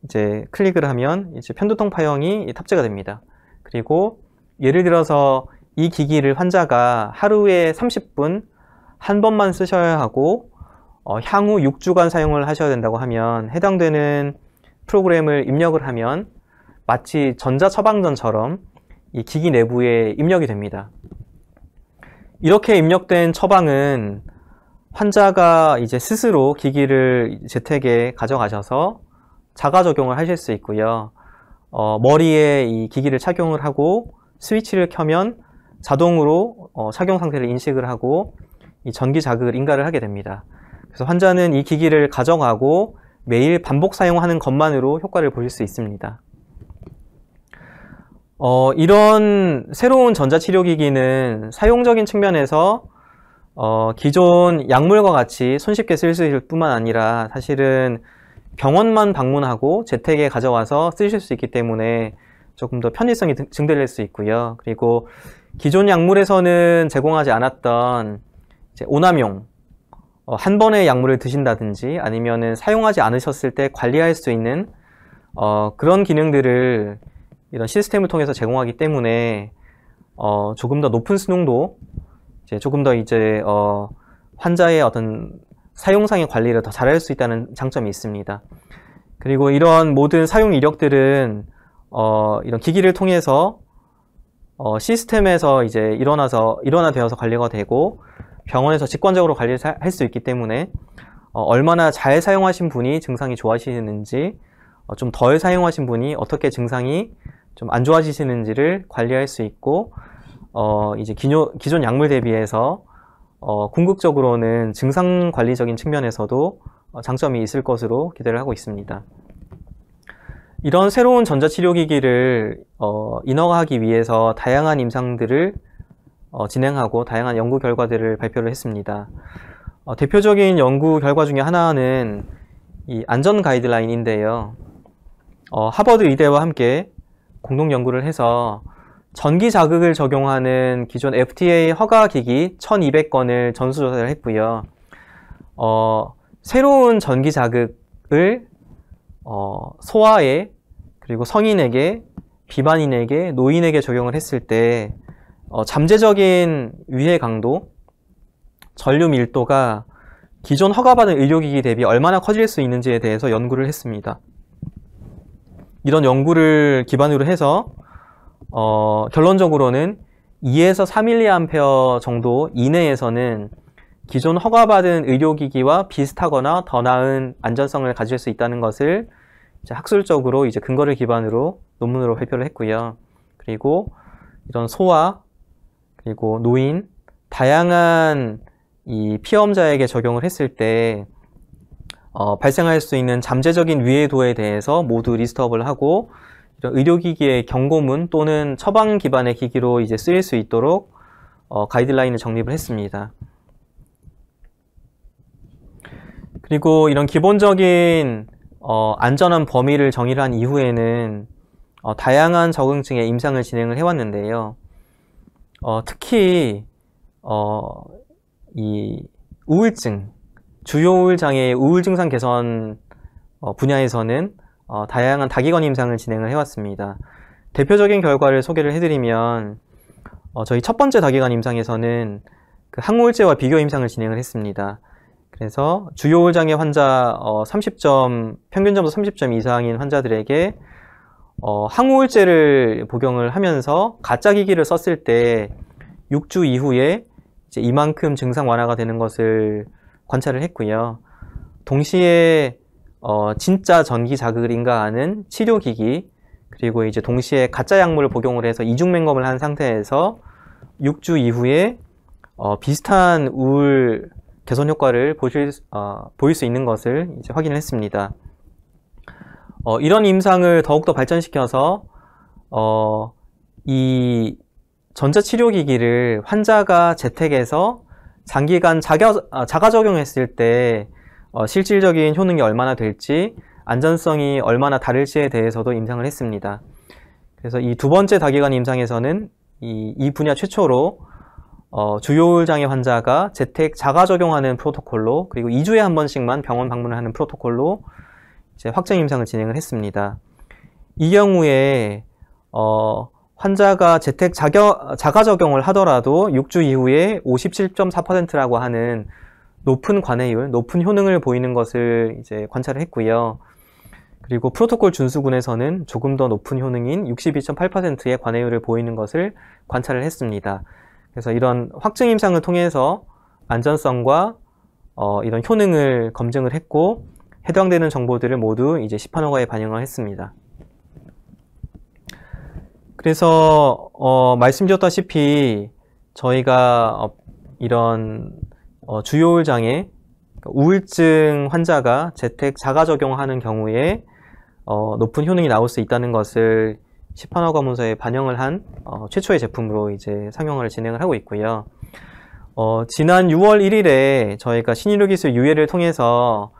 이제 클릭을 하면 이제 편두통 파형이 탑재가 됩니다. 그리고 예를 들어서 이 기기를 환자가 하루에 30분 한 번만 쓰셔야 하고 향후 6주간 사용을 하셔야 된다고 하면 해당되는 프로그램을 입력을 하면 마치 전자처방전처럼 이 기기 내부에 입력이 됩니다. 이렇게 입력된 처방은 환자가 이제 스스로 기기를 재택에 가져가셔서 자가 적용을 하실 수 있고요. 머리에 이 기기를 착용을 하고 스위치를 켜면 자동으로 착용 상태를 인식을 하고 이 전기 자극을 인가를 하게 됩니다. 그래서 환자는 이 기기를 가져가고 매일 반복 사용하는 것만으로 효과를 보실 수 있습니다. 이런 새로운 전자치료기기는 사용적인 측면에서 기존 약물과 같이 손쉽게 쓸 수 있을 뿐만 아니라 사실은 병원만 방문하고 재택에 가져와서 쓰실 수 있기 때문에 조금 더 편의성이 증대될 수 있고요. 그리고 기존 약물에서는 제공하지 않았던 이제 오남용, 한 번에 약물을 드신다든지 아니면은 사용하지 않으셨을 때 관리할 수 있는 그런 기능들을 이런 시스템을 통해서 제공하기 때문에 조금 더 높은 수능도 이제 조금 더 이제 환자의 어떤 사용상의 관리를 더 잘할 수 있다는 장점이 있습니다. 그리고 이런 모든 사용 이력들은 이런 기기를 통해서 시스템에서 이제 일원화되어서 관리가 되고 병원에서 직관적으로 관리를 할 수 있기 때문에 얼마나 잘 사용하신 분이 증상이 좋아지시는지 좀 덜 사용하신 분이 어떻게 증상이 좀 안 좋아지시는지를 관리할 수 있고 이제 기존 약물 대비해서 궁극적으로는 증상 관리적인 측면에서도 장점이 있을 것으로 기대를 하고 있습니다. 이런 새로운 전자치료기기를 인허가하기 위해서 다양한 임상들을 진행하고 다양한 연구 결과들을 발표를 했습니다. 대표적인 연구 결과 중에 하나는 이 안전 가이드라인인데요. 하버드 의대와 함께 공동 연구를 해서 전기 자극을 적용하는 기존 FDA 허가기기 1200건을 전수조사를 했고요. 새로운 전기 자극을 소아에 그리고 성인에게, 비만인에게, 노인에게 적용을 했을 때 잠재적인 위해 강도, 전류 밀도가 기존 허가받은 의료기기 대비 얼마나 커질 수 있는지에 대해서 연구를 했습니다. 이런 연구를 기반으로 해서 결론적으로는 2에서 3mA 정도 이내에서는 기존 허가받은 의료기기와 비슷하거나 더 나은 안전성을 가질 수 있다는 것을 이제 학술적으로 이제 근거를 기반으로 논문으로 발표를 했고요. 그리고 이런 소아, 그리고 노인, 다양한 이 피해자에게 적용을 했을 때 발생할 수 있는 잠재적인 위해도에 대해서 모두 리스트업을 하고 이런 의료기기의 경고문 또는 처방 기반의 기기로 이제 쓰일 수 있도록 가이드라인을 정립을 했습니다. 그리고 이런 기본적인 안전한 범위를 정의를 한 이후에는 다양한 적응증의 임상을 진행을 해왔는데요. 특히 이 우울증, 주요 우울 장애의 우울 증상 개선 분야에서는 다양한 다기관 임상을 진행을 해왔습니다. 대표적인 결과를 소개를 해드리면 저희 첫 번째 다기관 임상에서는 그 항우울제와 비교 임상을 진행을 했습니다. 그래서 주요 우울 장애 환자 30점, 평균 점수 30점 이상인 환자들에게 항우울제를 복용을 하면서 가짜 기기를 썼을 때 6주 이후에 이제 이만큼 증상 완화가 되는 것을 관찰을 했고요. 동시에 진짜 전기 자극을 인가하는 치료기기, 그리고 이제 동시에 가짜 약물을 복용을 해서 이중 맹검을 한 상태에서 6주 이후에 비슷한 우울 개선 효과를 보일 수 있는 것을 이제 확인을 했습니다. 이런 임상을 더욱더 발전시켜서 이 전자치료기기를 환자가 재택에서 장기간 자가 적용했을 때 실질적인 효능이 얼마나 될지, 안전성이 얼마나 다를지에 대해서도 임상을 했습니다. 그래서 이 두 번째 다기관 임상에서는 이 분야 최초로 주요 우울 장애 환자가 재택 자가 적용하는 프로토콜로, 그리고 2주에 한 번씩만 병원 방문을 하는 프로토콜로 이제 확정 임상을 진행을 했습니다. 이 경우에 환자가 재택 자가 적용을 하더라도 6주 이후에 57.4%라고 하는 높은 관해율, 높은 효능을 보이는 것을 이제 관찰을 했고요. 그리고 프로토콜 준수군에서는 조금 더 높은 효능인 62.8%의 관해율을 보이는 것을 관찰을 했습니다. 그래서 이런 확증 임상을 통해서 안전성과 이런 효능을 검증을 했고, 해당되는 정보들을 모두 이제 시판허가에 반영을 했습니다. 그래서 말씀드렸다시피 저희가 이런 주요 우울 장애, 우울증 환자가 재택 자가 적용하는 경우에 높은 효능이 나올 수 있다는 것을 시판허가 문서에 반영을 한 최초의 제품으로 이제 상용화를 진행을 하고 있고요. 지난 6월 1일에 저희가 신의료기술 유예를 통해서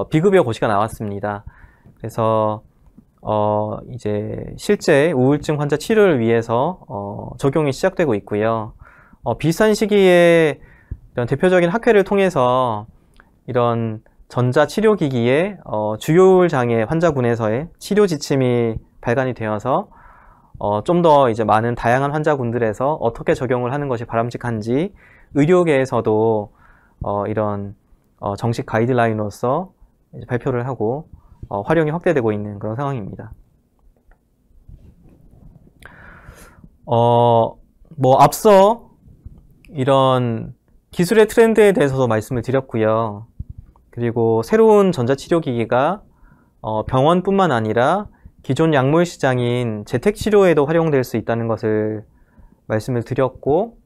비급여 고시가 나왔습니다. 그래서 이제 실제 우울증 환자 치료를 위해서 적용이 시작되고 있고요. 비슷한 시기에 이런 대표적인 학회를 통해서 이런 전자치료기기의 주요우울 장애 환자군에서의 치료 지침이 발간이 되어서 좀 더 이제 많은 다양한 환자군들에서 어떻게 적용을 하는 것이 바람직한지 의료계에서도 이런 정식 가이드라인으로서 이제 발표를 하고 활용이 확대되고 있는 그런 상황입니다. 앞서 이런 기술의 트렌드에 대해서도 말씀을 드렸고요. 그리고 새로운 전자치료기기가 병원뿐만 아니라 기존 약물 시장인 재택치료에도 활용될 수 있다는 것을 말씀을 드렸고,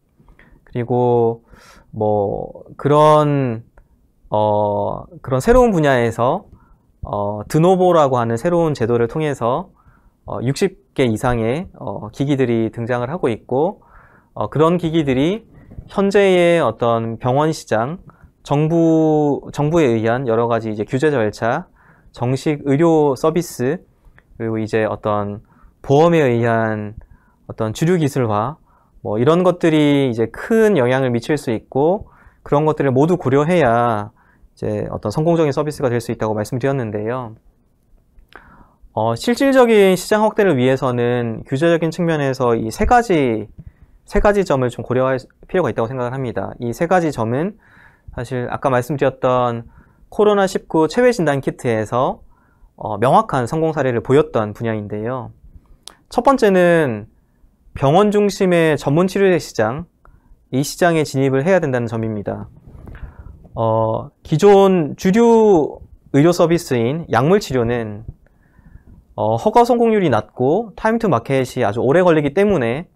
그리고 그런 새로운 분야에서 드노보라고 하는 새로운 제도를 통해서 60개 이상의 기기들이 등장을 하고 있고, 그런 기기들이 현재의 어떤 병원 시장, 정부에 의한 여러 가지 이제 규제 절차, 정식 의료 서비스, 그리고 이제 어떤 보험에 의한 어떤 주류 기술화, 이런 것들이 이제 큰 영향을 미칠 수 있고, 그런 것들을 모두 고려해야 이제 어떤 성공적인 서비스가 될 수 있다고 말씀드렸는데요. 실질적인 시장 확대를 위해서는 규제적인 측면에서 이 세 가지 점을 좀 고려할 필요가 있다고 생각을 합니다. 이 세 가지 점은 사실 아까 말씀드렸던 코로나19 체외 진단 키트에서 명확한 성공 사례를 보였던 분야인데요. 첫 번째는 병원 중심의 전문 치료제 시장, 이 시장에 진입을 해야 된다는 점입니다. 기존 주류 의료 서비스인 약물 치료는 허가 성공률이 낮고 타임 투 마켓이 아주 오래 걸리기 때문에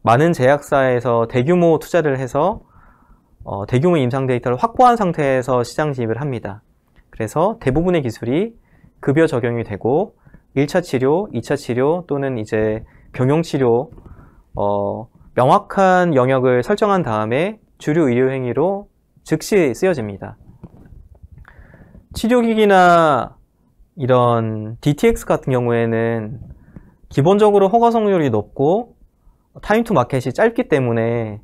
많은 제약사에서 대규모 투자를 해서 대규모 임상 데이터를 확보한 상태에서 시장 진입을 합니다. 그래서 대부분의 기술이 급여 적용이 되고 1차 치료, 2차 치료 또는 이제 병용 치료 명확한 영역을 설정한 다음에 주류 의료 행위로 즉시 쓰여집니다. 치료기기나 이런 DTX 같은 경우에는 기본적으로 허가 성공률이 높고 타임 투 마켓이 짧기 때문에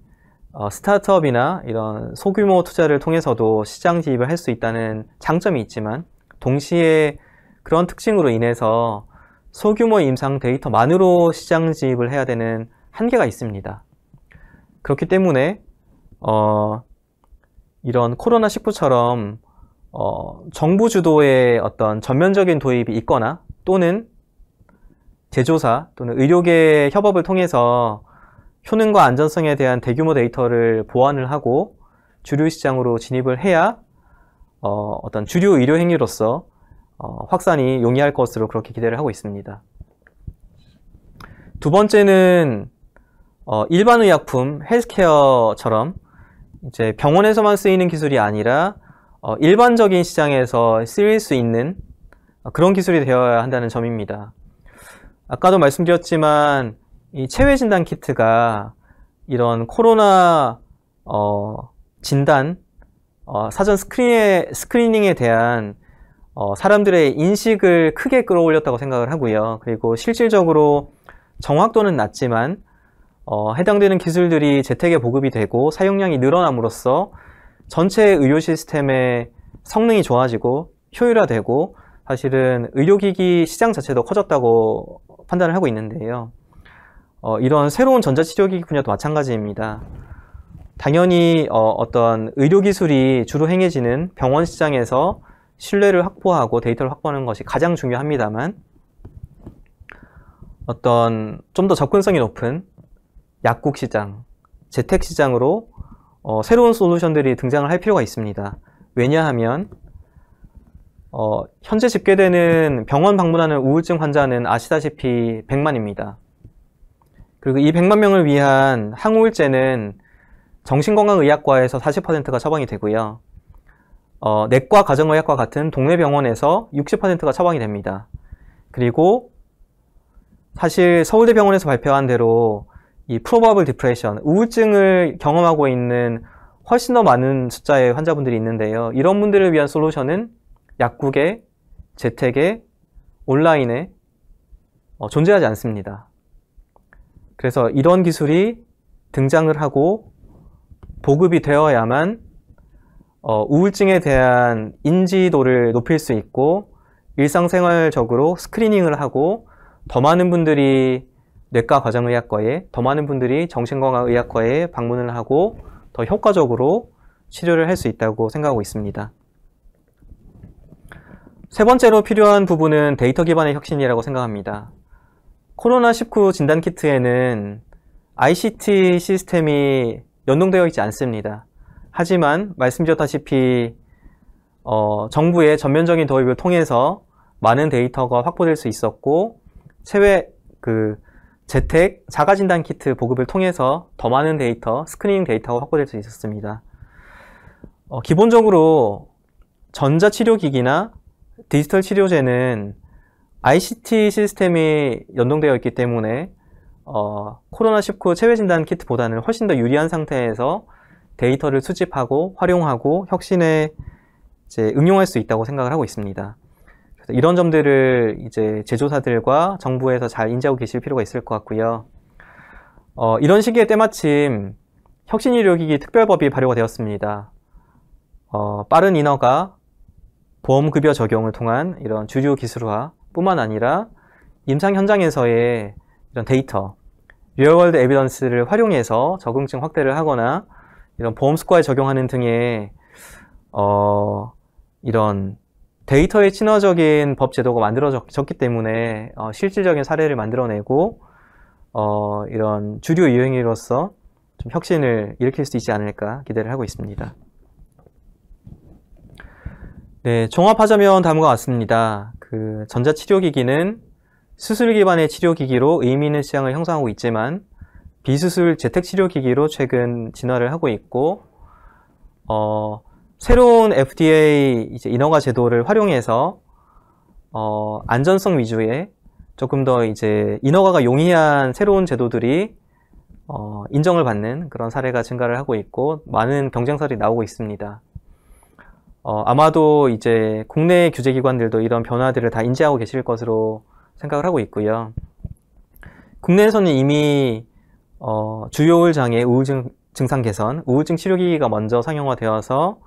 스타트업이나 이런 소규모 투자를 통해서도 시장 진입을 할 수 있다는 장점이 있지만, 동시에 그런 특징으로 인해서 소규모 임상 데이터만으로 시장 진입을 해야 되는 한계가 있습니다. 그렇기 때문에 이런 코로나19처럼 정부 주도의 어떤 전면적인 도입이 있거나 또는 제조사 또는 의료계 협업을 통해서 효능과 안전성에 대한 대규모 데이터를 보완을 하고 주류 시장으로 진입을 해야 어떤 주류 의료 행위로서 확산이 용이할 것으로 그렇게 기대를 하고 있습니다. 두 번째는 일반 의약품, 헬스케어처럼 이제 병원에서만 쓰이는 기술이 아니라 일반적인 시장에서 쓰일 수 있는 그런 기술이 되어야 한다는 점입니다. 아까도 말씀드렸지만 이 체외 진단 키트가 이런 코로나 진단, 사전 스크리닝에 대한 사람들의 인식을 크게 끌어올렸다고 생각을 하고요. 그리고 실질적으로 정확도는 낮지만 해당되는 기술들이 재택에 보급이 되고 사용량이 늘어남으로써 전체 의료 시스템의 성능이 좋아지고 효율화되고 사실은 의료기기 시장 자체도 커졌다고 판단을 하고 있는데요. 이런 새로운 전자치료기기 분야도 마찬가지입니다. 당연히 어떤 의료기술이 주로 행해지는 병원 시장에서 신뢰를 확보하고 데이터를 확보하는 것이 가장 중요합니다만, 어떤 좀 더 접근성이 높은 약국 시장, 재택 시장으로 새로운 솔루션들이 등장을 할 필요가 있습니다. 왜냐하면 현재 집계되는 병원 방문하는 우울증 환자는 아시다시피 100만입니다. 그리고 이 100만 명을 위한 항우울제는 정신건강의학과에서 40%가 처방이 되고요. 내과 가정의학과 같은 동네 병원에서 60%가 처방이 됩니다. 그리고 사실 서울대병원에서 발표한 대로 이 프로바블 디프레션, 우울증을 경험하고 있는 훨씬 더 많은 숫자의 환자분들이 있는데요. 이런 분들을 위한 솔루션은 약국에, 재택에, 온라인에 존재하지 않습니다. 그래서 이런 기술이 등장을 하고 보급이 되어야만 우울증에 대한 인지도를 높일 수 있고 일상생활적으로 스크리닝을 하고 더 많은 분들이 뇌과과정의학과에, 더 많은 분들이 정신건강의학과에 방문을 하고 더 효과적으로 치료를 할 수 있다고 생각하고 있습니다. 세 번째로 필요한 부분은 데이터 기반의 혁신이라고 생각합니다. 코로나19 진단키트에는 ICT 시스템이 연동되어 있지 않습니다. 하지만 말씀드렸다시피 정부의 전면적인 도입을 통해서 많은 데이터가 확보될 수 있었고 재택 자가진단키트 보급을 통해서 더 많은 데이터, 스크리닝 데이터가 확보될 수 있었습니다. 기본적으로 전자치료기기나 디지털 치료제는 ICT 시스템이 연동되어 있기 때문에 코로나19 체외진단 키트보다는 훨씬 더 유리한 상태에서 데이터를 수집하고 활용하고 혁신에 이제 응용할 수 있다고 생각을 하고 있습니다. 그래서 이런 점들을 이제 제조사들과 정부에서 잘 인지하고 계실 필요가 있을 것 같고요. 이런 시기에 때마침 혁신의료기기 특별법이 발효가 되었습니다. 빠른 인허가, 보험급여 적용을 통한 이런 주류 기술화 뿐만 아니라 임상 현장에서의 이런 데이터, 리얼월드 에비던스를 활용해서 적응증 확대를 하거나 이런 보험 수과에 적용하는 등의 이런 데이터에 친화적인 법 제도가 만들어졌기 때문에 실질적인 사례를 만들어내고 이런 주류 유행으로서 좀 혁신을 일으킬 수 있지 않을까 기대를 하고 있습니다. 네, 종합하자면 다음과 같습니다. 전자치료기기는 수술 기반의 치료기기로 의미 있는 시장을 형성하고 있지만 비수술 재택치료기기로 최근 진화를 하고 있고 새로운 FDA 이제 인허가 제도를 활용해서 안전성 위주의 조금 더 이제 인허가가 용이한 새로운 제도들이 인정을 받는 그런 사례가 증가를 하고 있고 많은 경쟁사들이 나오고 있습니다. 아마도 이제 국내 규제기관들도 이런 변화들을 다 인지하고 계실 것으로 생각을 하고 있고요. 국내에서는 이미 주요우울 장애, 우울증 증상 개선, 우울증 치료기기가 먼저 상용화되어서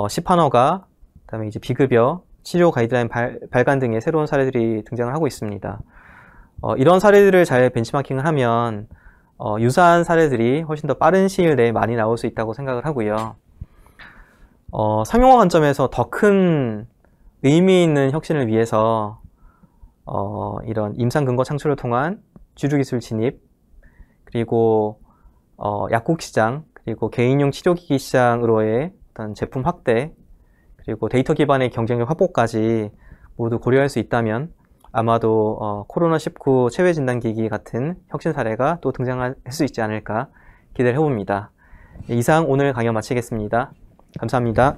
시판허가, 그다음에 이제 비급여, 치료 가이드라인 발간 등의 새로운 사례들이 등장을 하고 있습니다. 이런 사례들을 잘 벤치마킹을 하면 유사한 사례들이 훨씬 더 빠른 시일 내에 많이 나올 수 있다고 생각을 하고요. 상용화 관점에서 더 큰 의미 있는 혁신을 위해서 이런 임상 근거 창출을 통한 주류기술 진입, 그리고 약국 시장, 그리고 개인용 치료기기 시장으로의 어떤 제품 확대, 그리고 데이터 기반의 경쟁력 확보까지 모두 고려할 수 있다면 아마도 코로나19 체외진단기기 같은 혁신 사례가 또 등장할 수 있지 않을까 기대를 해봅니다. 이상 오늘 강연 마치겠습니다. 감사합니다.